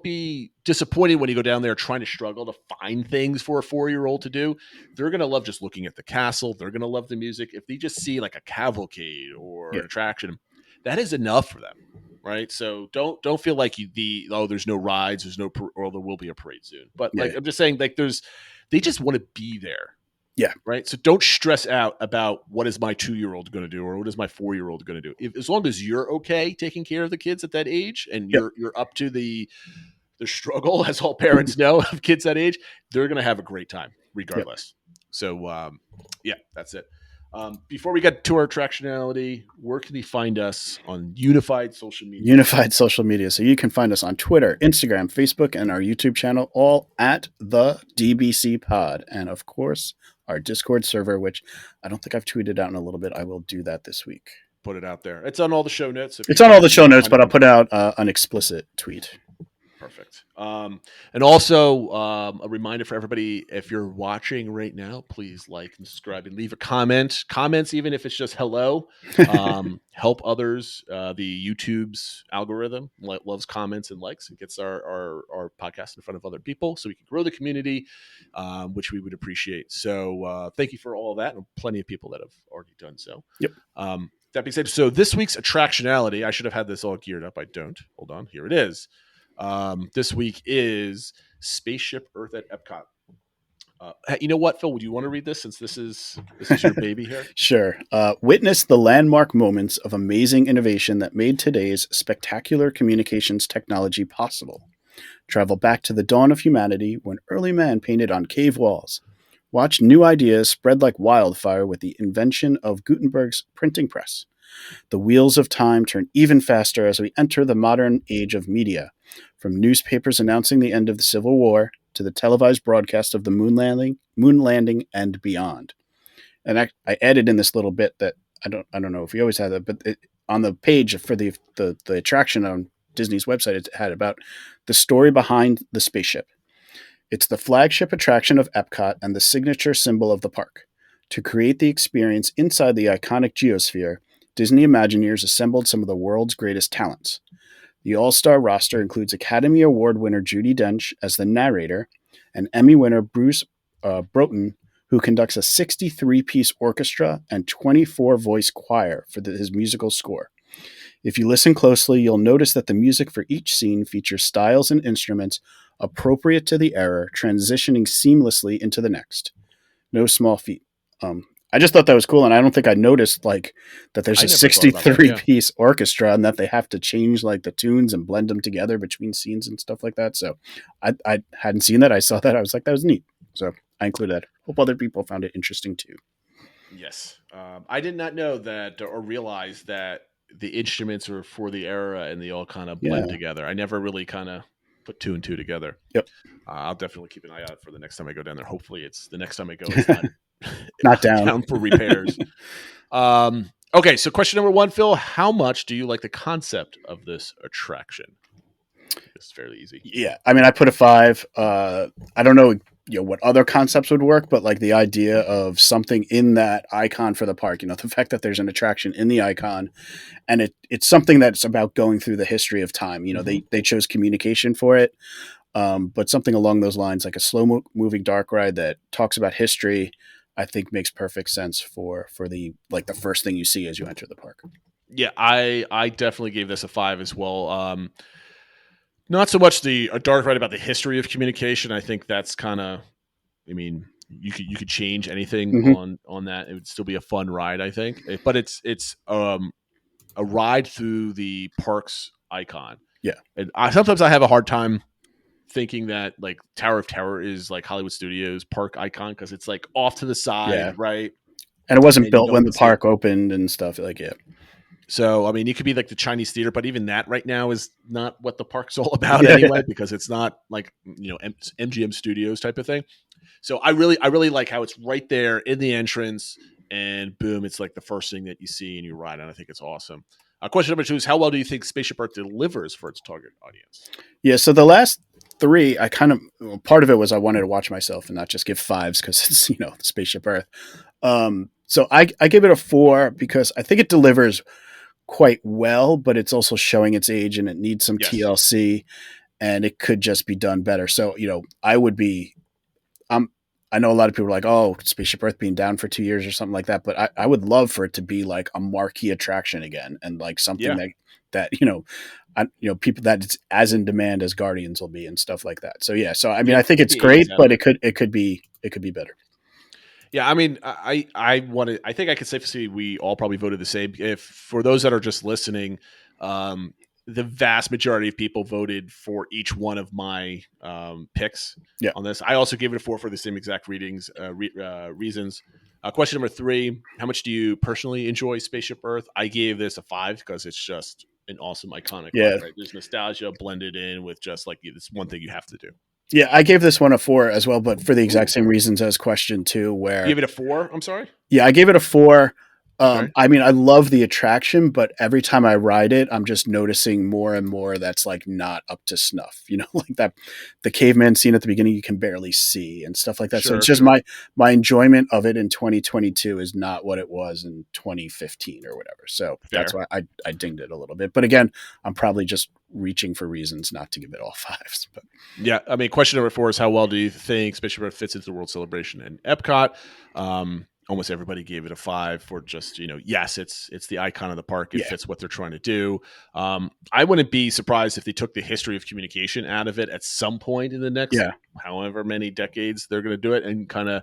be disappointed when you go down there trying to struggle to find things for a 4-year-old to do. They're going to love just looking at the castle. They're going to love the music. If they just see like a cavalcade or an attraction, that is enough for them, right? So don't feel like there's no rides, or there will be a parade soon. But I'm just saying, like they just want to be there. Yeah. Right. So don't stress out about what is my 2-year-old going to do or what is my 4-year-old going to do. As long as you're okay taking care of the kids at that age and you're up to the struggle, as all parents know, of kids that age, they're going to have a great time regardless. So, that's it. Before we get to our attractionality, where can they find us on Unified Social Media? Unified Social Media. So you can find us on Twitter, Instagram, Facebook, and our YouTube channel, all at the DBC Pod. And of course, our Discord server, which I don't think I've tweeted out in a little bit. I will do that this week. Put it out there. It's on all the show notes. It's on all the show notes, but I'll put out an explicit tweet. Perfect. And also a reminder for everybody, if you're watching right now, please like and subscribe and leave a comment. Comments, even if it's just hello, help others. The YouTube's algorithm loves comments and likes. It gets our podcast in front of other people so we can grow the community, which we would appreciate. So thank you for all of that. And plenty of people that have already done so. Yep. That being said, so this week's attractionality, I should have had this all geared up. I don't. Hold on. Here it is. This week is Spaceship Earth at Epcot. You know what, Phil? Would you want to read this since this is your baby here? Sure. Witness the landmark moments of amazing innovation that made today's spectacular communications technology possible. Travel back to the dawn of humanity when early man painted on cave walls. Watch new ideas spread like wildfire with the invention of Gutenberg's printing press. The wheels of time turn even faster as we enter the modern age of media, from newspapers announcing the end of the Civil War to the televised broadcast of the moon landing and beyond. And I added in this little bit that I don't know if we always had that, but on the page for the attraction on Disney's website, it had about the story behind the spaceship. It's the flagship attraction of Epcot and the signature symbol of the park. To create the experience inside the iconic geosphere, Disney Imagineers assembled some of the world's greatest talents. The all-star roster includes Academy Award winner Judi Dench as the narrator and Emmy winner Bruce Broughton, who conducts a 63-piece orchestra and 24-voice choir for his musical score. If you listen closely, you'll notice that the music for each scene features styles and instruments appropriate to the era, transitioning seamlessly into the next. No small feat. I just thought that was cool, and I don't think I noticed like that there's a 63-piece orchestra and that they have to change like the tunes and blend them together between scenes and stuff like that. So I hadn't seen that. I saw that. I was like, that was neat. So I included that. Hope other people found it interesting too. Yes. I did not know that or realize that the instruments are for the era and they all kind of blend together. I never really kind of put two and two together. Yep. I'll definitely keep an eye out for the next time I go down there. Hopefully it's the next time I go. It's not not down for repairs. Okay, so question number 1, Phil, how much do you like the concept of this attraction? It's fairly easy. Yeah, I mean, I put a 5. I don't know, what other concepts would work, but like the idea of something in that icon for the park, the fact that there's an attraction in the icon, and it's something that's about going through the history of time. They chose communication for it, but something along those lines, like a slow moving dark ride that talks about history, I think makes perfect sense for the first thing you see as you enter the park. Yeah, I definitely gave this a 5 as well. Not so much a dark ride about the history of communication. I think that's kind of, you could change anything on that. It would still be a fun ride, I think. But it's a ride through the park's icon. Yeah, and sometimes I have a hard time thinking that like Tower of Terror is like Hollywood Studios park icon because it's like off to the side, right? And it wasn't built when the park opened and stuff like it. So, you could be like the Chinese theater, but even that right now is not what the park's all about anyway, because it's not like, MGM Studios type of thing. So I really like how it's right there in the entrance and boom, it's like the first thing that you see and you ride. And I think it's awesome. Question number 2 is how well do you think Spaceship Earth delivers for its target audience? Yeah. So the last 3, I kind of, part of it was I wanted to watch myself and not just give 5s because it's, Spaceship Earth. So I give it a 4 because I think it delivers quite well, but it's also showing its age and it needs some TLC and it could just be done better. So, I would be, I know a lot of people are like, oh, Spaceship Earth being down for 2 years or something like that. But I would love for it to be like a marquee attraction again. And like something that people that it's as in demand as Guardians will be and stuff like that. So, yeah. So, I think it's great, but it could be better. Yeah, I think I could safely say we all probably voted the same. If for those that are just listening, the vast majority of people voted for each one of my picks on this. I also gave it a 4 for the same exact reasons. Question number 3, how much do you personally enjoy Spaceship Earth? I gave this a 5 because it's just an awesome, iconic ride, right? There's nostalgia blended in with just like this one thing you have to do. Yeah, I gave this one a 4 as well, but for the exact same reasons as question 2, where you gave it a 4. I'm sorry. Yeah, I gave it a 4. Okay. I mean, I love the attraction, but every time I ride it, I'm just noticing more and more that's like not up to snuff. Like that the caveman scene at the beginning you can barely see and stuff like that. So Sure, it's just sure. my enjoyment of it in 2022 is not what it was in 2015 or whatever. So that's Fair. why I dinged it a little bit. But again, I'm probably just reaching for reasons not to give it all fives. But Yeah, I mean, question number 4 is how well do you think Spaceship Earth fits into the World Celebration and Epcot? Almost everybody gave it a 5 for just yes, it's the icon of the park. It Yeah. fits what they're trying to do. I wouldn't be surprised if they took the history of communication out of it at some point in the next Yeah. however many decades they're going to do it, and kind of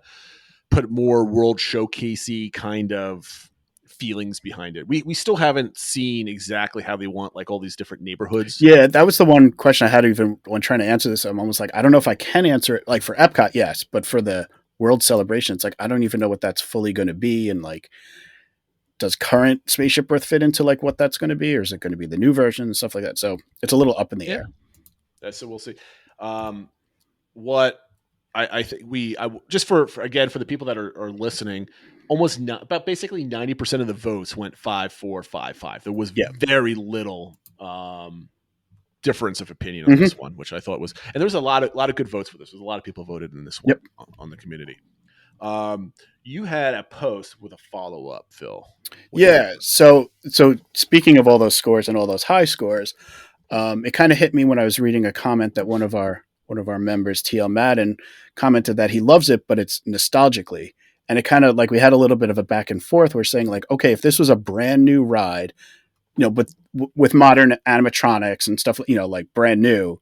put more world showcasey kind of feelings behind it. We still haven't seen exactly how they want like all these different neighborhoods. Yeah, that was the one question I had even when trying to answer this. I'm almost like, I don't know if I can answer it. Like for Epcot, yes, but for the World Celebration, it's like I don't even know what that's fully going to be, and like, does current Spaceship Earth fit into like what that's going to be, or is it going to be the new version and stuff like that? So it's a little up in the air. That's so we'll see. What I think just for again for the people that are listening, almost about basically 90% of the votes went 5, 4, 5, 5. There was very little difference of opinion on this one, which I thought was, and there was a lot of good votes for this. There's a lot of people voted in this one on the community. You had a post with a follow up, Phil. Yeah. So speaking of all those scores and all those high scores, it kind of hit me when I was reading a comment that one of our members, TL Madden, commented that he loves it, but it's nostalgically. And it kind of like we had a little bit of a back and forth. We're saying like, okay, if this was a brand new ride, with modern animatronics and stuff, like brand new,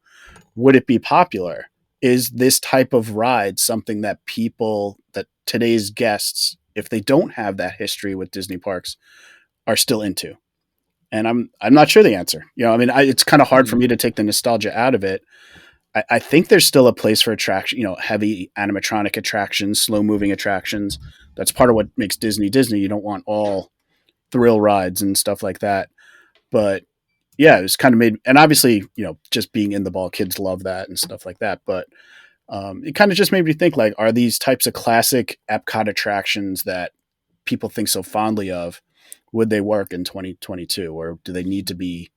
would it be popular? Is this type of ride something that today's guests, if they don't have that history with Disney parks, are still into? And I'm not sure the answer. It's kind of hard for me to take the nostalgia out of it. I think there's still a place for attraction, heavy animatronic attractions, slow moving attractions. That's part of what makes Disney Disney. You don't want all thrill rides and stuff like that. But yeah, it was kind of made, and obviously, just being in the ball, kids love that and stuff like that. But it kind of just made me think like, are these types of classic Epcot attractions that people think so fondly of, would they work in 2022, or do they need to be,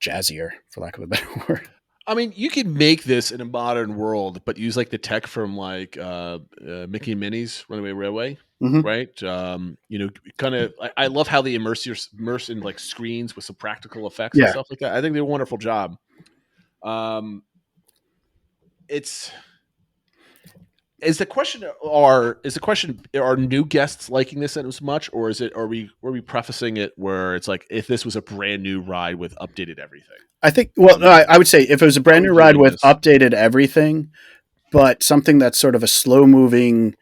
jazzier, for lack of a better word? I mean, you could make this in a modern world, but use like the tech from like Mickey and Minnie's Runaway Railway, right? Kind of. I love how they immerse in like screens with some practical effects and stuff like that. I think they do a wonderful job. Is the question are new guests liking this as much, or are we prefacing it where it's like if this was a brand new ride with updated everything? I think I would say if it was a brand new ride with updated everything, but something that's sort of a slow moving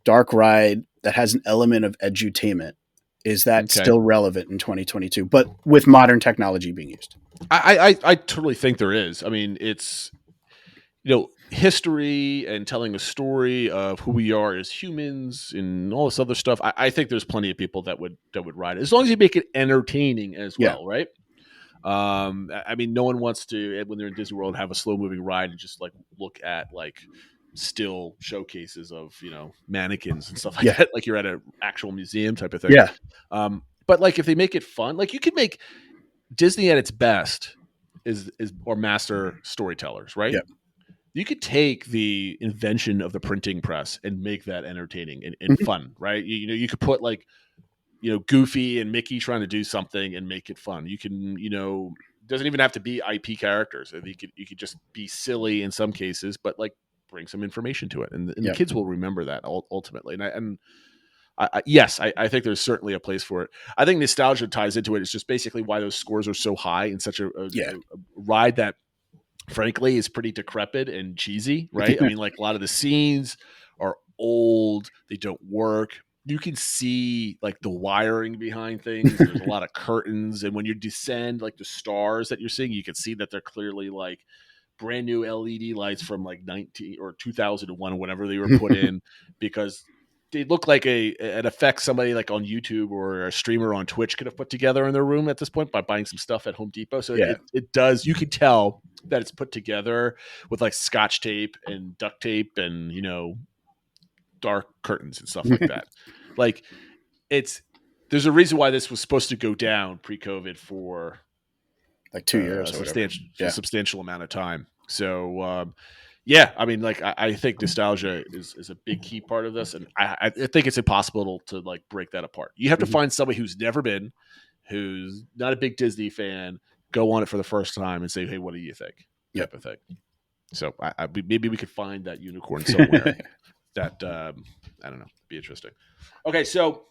dark ride that has an element of edutainment, is that still relevant in 2022, but with modern technology being used? I totally think there is. I mean, it's history and telling a story of who we are as humans and all this other stuff. I think there's plenty of people that would ride it, as long as you make it entertaining as well, right? I mean, no one wants to, when they're in Disney World, have a slow moving ride and just like look at like still showcases of mannequins and stuff like that, like you're at an actual museum type of thing. But like if they make it fun, like you could make Disney at its best or master storytellers, right? You could take the invention of the printing press and make that entertaining and fun, right? You could put like Goofy and Mickey trying to do something and make it fun. You can it doesn't even have to be IP characters. You could just be silly in some cases, but like bring some information to it, and the kids will remember that ultimately. I think there's certainly a place for it. I think nostalgia ties into it. It's just basically why those scores are so high in such a ride that frankly is pretty decrepit and cheesy, right? I mean, like a lot of the scenes are old, they don't work. You can see like the wiring behind things. There's a lot of curtains, and when you descend, like the stars that you're seeing, you can see that they're clearly like brand new LED lights from like 19 or 2001 or whenever they were put in, because they look like an effect somebody like on YouTube or a streamer on Twitch could have put together in their room at this point by buying some stuff at Home Depot. So it does, you can tell that it's put together with like Scotch tape and duct tape and dark curtains and stuff like that. Like there's a reason why this was supposed to go down pre-COVID for like 2 years or whatever. A substantial amount of time. So, yeah, I mean, like I think nostalgia is a big key part of this, and I think it's impossible to like break that apart. You have to find somebody who's never been, who's not a big Disney fan, go on it for the first time and say, "Hey, what do you think?" Type of thing. So maybe we could find that unicorn somewhere. That I don't know, be interesting. Okay, so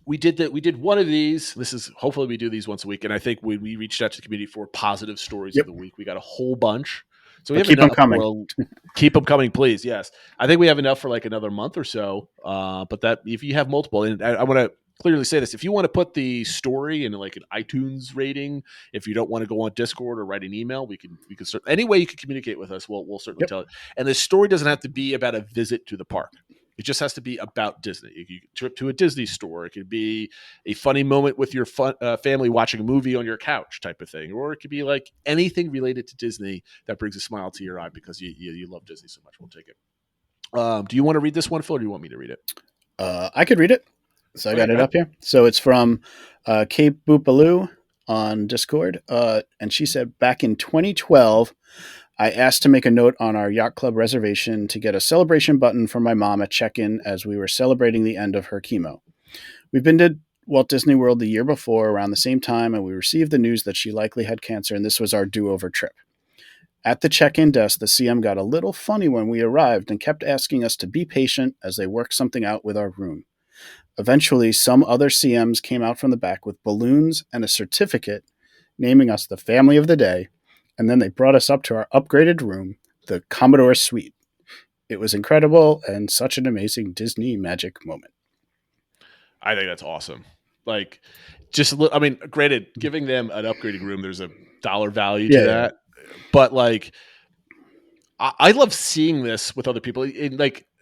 we did one of these. This is hopefully we do these once a week, and I think when we reached out to the community for positive stories of the week, we got a whole bunch. So we have keep them enough. coming. Keep them coming, please. Yes, I think we have enough for like another month or so. But that if you have multiple, and I want to clearly say this: if you want to put the story in like an iTunes rating, if you don't want to go on Discord or write an email, we can any way you can communicate with us. We'll certainly tell it. And the story doesn't have to be about a visit to the park. It just has to be about Disney. You can trip to a Disney store. It could be a funny moment with your family watching a movie on your couch type of thing. Or it could be like anything related to Disney that brings a smile to your eye because you love Disney so much. We'll take it. Do you want to read this one, Phil, or do you want me to read it? I could read it. So I got it up here. So it's from Cape Boopaloo on Discord. And she said, back in 2012, I asked to make a note on our yacht club reservation to get a celebration button for my mom at check-in as we were celebrating the end of her chemo. We've been to Walt Disney World the year before around the same time, and we received the news that she likely had cancer, and this was our do-over trip. At the check-in desk, the CM got a little funny when we arrived and kept asking us to be patient as they worked something out with our room. Eventually, some other CMs came out from the back with balloons and a certificate naming us the family of the day, and then they brought us up to our upgraded room, the Commodore Suite. It was incredible and such an amazing Disney magic moment. I think that's awesome. Like, granted, giving them an upgraded room, there's a dollar value to that. But like, I love seeing this with other people.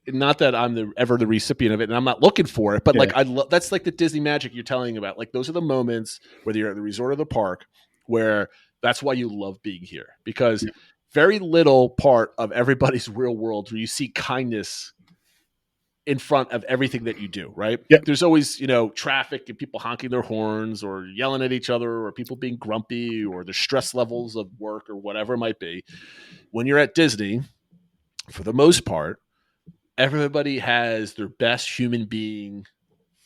Not that I'm ever the recipient of it, and I'm not looking for it, but like that's like the Disney magic you're telling about. Like those are the moments, whether you're at the resort or the park, where that's why you love being here, because very little part of everybody's real world where you see kindness in front of everything that you do, right? Yep. There's always, traffic and people honking their horns or yelling at each other or people being grumpy or the stress levels of work or whatever it might be. When you're at Disney, for the most part, everybody has their best human being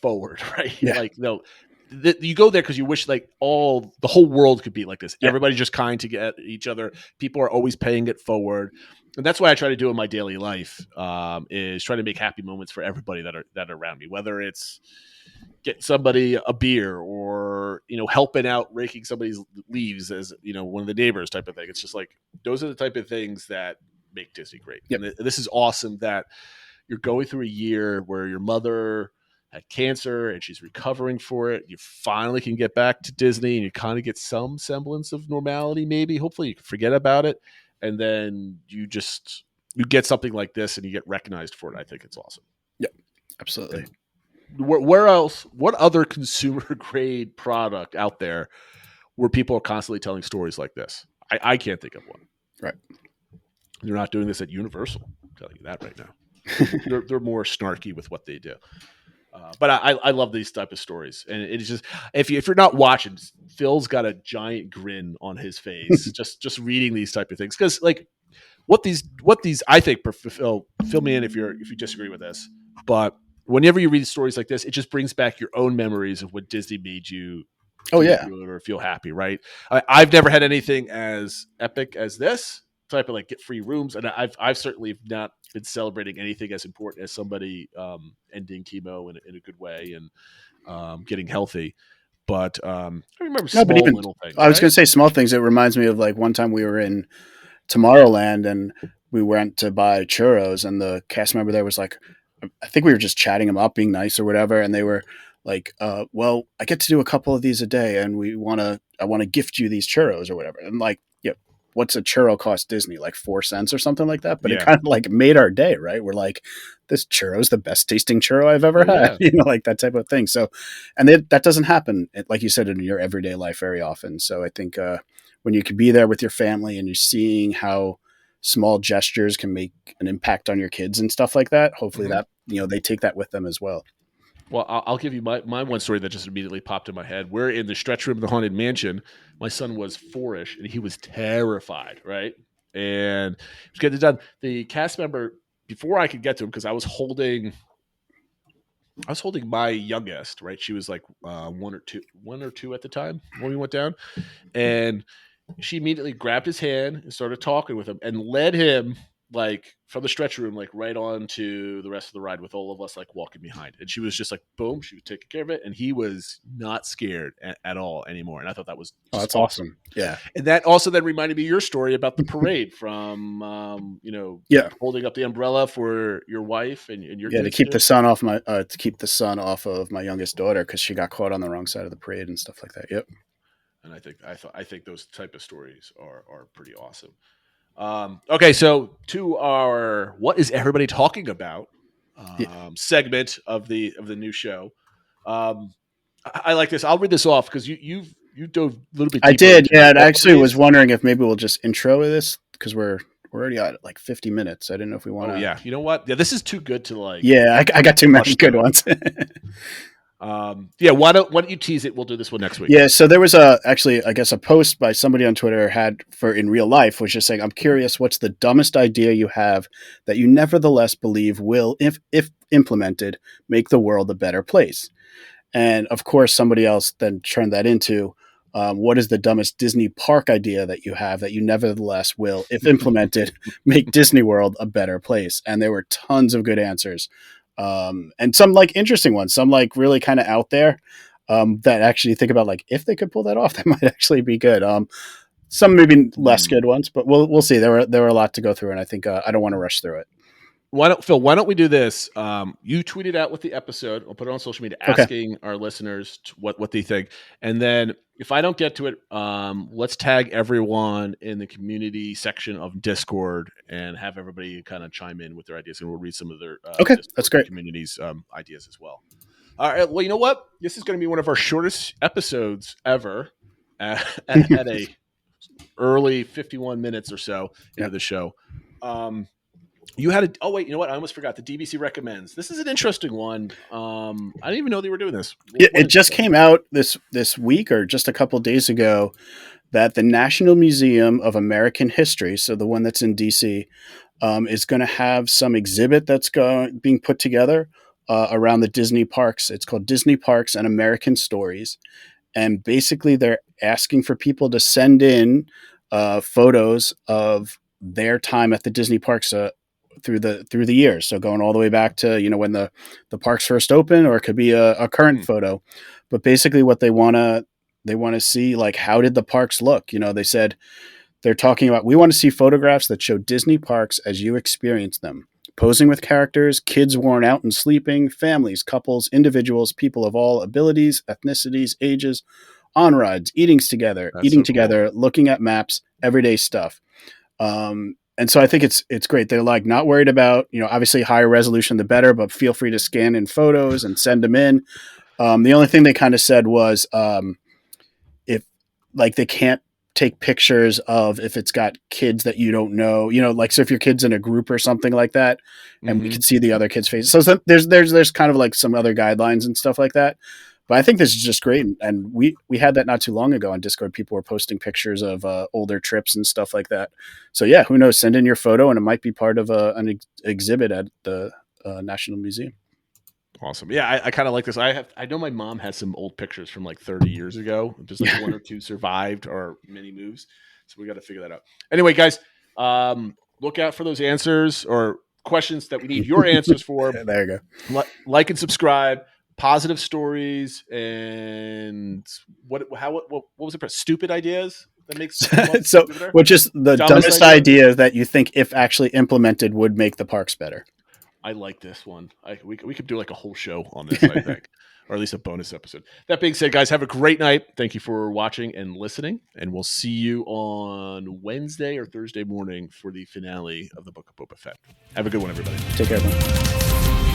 forward, right? Yeah. Like, you go there because you wish like the whole world could be like this. Yeah. Everybody's just kind to get each other. People are always paying it forward. And that's what I try to do in my daily life, is try to make happy moments for everybody that are around me, whether it's getting somebody a beer or, helping out, raking somebody's leaves as, one of the neighbors type of thing. It's just like, those are the type of things that make Disney great. Yep. And this is awesome that you're going through a year where your mother had cancer and she's recovering for it. You finally can get back to Disney and you kind of get some semblance of normality, maybe. Hopefully you can forget about it. And then you get something like this and you get recognized for it. I think it's awesome. Yep, absolutely. Where else, what other consumer grade product out there where people are constantly telling stories like this? I can't think of one. Right. They're not doing this at Universal. I'm telling you that right now. They're more snarky with what they do. But I love these type of stories, and it's just if you're not watching, Phil's got a giant grin on his face just reading these type of things, because like what these I think, fill me in if you disagree with this, but whenever you read stories like this, it just brings back your own memories of what Disney made you. Feel good or feel happy, right? I've never had anything as epic as this type of like get free rooms, and I've certainly not been celebrating anything as important as somebody ending chemo in a good way and getting healthy. But I remember little things. I was going to say small things. It reminds me of like one time we were in Tomorrowland and we went to buy churros, and the cast member there was like, I think we were just chatting them up, being nice or whatever, and they were like, well, I get to do a couple of these a day, and I want to gift you these churros or whatever. And like, what's a churro cost Disney? Like 4 cents or something like that. But it kind of like made our day, right? We're like, this churro is the best tasting churro I've ever had, like that type of thing. So, and that doesn't happen, like you said, in your everyday life very often. So I think when you can be there with your family and you're seeing how small gestures can make an impact on your kids and stuff like that, hopefully that, they take that with them as well. Well, I'll give you my one story that just immediately popped in my head. We're in the stretch room of the Haunted Mansion. My son was 4-ish, and he was terrified, right? And he was getting it done. The cast member, before I could get to him, because I was holding my youngest, right? She was like 1 or 2 at the time when we went down. And she immediately grabbed his hand and started talking with him and led him like from the stretch room, like right on to the rest of the ride with all of us like walking behind. And she was just like, boom, she was taking care of it. And he was not scared at all anymore. And I thought that was that's awesome. Yeah. And that also then reminded me of your story about the parade from, holding up the umbrella for your wife and your to keep the sun off off of my youngest daughter, because she got caught on the wrong side of the parade and stuff like that. Yep. And I think those type of stories are pretty awesome. Okay, so to our "What is everybody talking about?" segment of the new show. I like this. I'll read this off because you dove a little bit deeper. I did, yeah. I actually was wondering if maybe we'll just intro this because we're already at like 50 minutes. I didn't know if we want to. Oh yeah, you know what? Yeah, this is too good to like. Yeah, I got too many good ones. Why don't you tease it? We'll do this one next week. Yeah, so there was a post by somebody on Twitter had for in real life was just saying, I'm curious, what's the dumbest idea you have that you nevertheless believe will, if implemented, make the world a better place? And of course, somebody else then turned that into, what is the dumbest Disney park idea that you have that you nevertheless will, if implemented, make Disney World a better place? And there were tons of good answers. And some like interesting ones, some like really kind of out there, that actually think about like, if they could pull that off, that might actually be good. Some maybe less good ones, but we'll see. There were a lot to go through, and I think, I don't want to rush through it. Why don't we do this? You tweet it out with the episode. I'll put it on social media asking our listeners what they think. And then if I don't get to it, let's tag everyone in the community section of Discord and have everybody kind of chime in with their ideas. And we'll read some of their that's great. Community's ideas as well. All right. Well, you know what? This is going to be one of our shortest episodes ever at a early 51 minutes or so into the show. You had you know what? I almost forgot. The DBC recommends. This is an interesting one. I didn't even know they were doing this. It just came out this week or just a couple days ago that the National Museum of American History, so the one that's in DC, is going to have some exhibit that's being put together around the Disney parks. It's called Disney Parks and American Stories. And basically they're asking for people to send in photos of their time at the Disney parks through the years. So going all the way back to, when the parks first opened, or it could be a current photo. But basically what they want to see, like, how did the parks look? They said they're talking about, we want to see photographs that show Disney parks as you experience them. Posing with characters, kids worn out and sleeping, families, couples, individuals, people of all abilities, ethnicities, ages, on rides, eating together, looking at maps, everyday stuff. And so I think it's great. They're like not worried about, obviously higher resolution, the better, but feel free to scan in photos and send them in. The only thing they kind of said was, if like they can't take pictures of if it's got kids that you don't know, like, so if your kid's in a group or something like that, and we can see the other kids' faces. So there's kind of like some other guidelines and stuff like that. But I think this is just great. And we had that not too long ago on Discord. People were posting pictures of older trips and stuff like that. So yeah, who knows? Send in your photo and it might be part of an exhibit at the National Museum. Awesome. Yeah, I kind of like this. I know my mom has some old pictures from like 30 years ago. Just like one or two survived or mini moves. So we got to figure that out. Anyway, guys, look out for those answers or questions that we need your answers for. There you go. Like and subscribe. Positive stories and what was it? Stupid ideas that makes so which is the dumbest idea that you think, if actually implemented, would make the parks better. I like this one. We could do like a whole show on this, I think, or at least a bonus episode. That being said, guys, have a great night. Thank you for watching and listening, and we'll see you on Wednesday or Thursday morning for the finale of the Book of Boba Fett. Have a good one, everybody. Take care, everyone.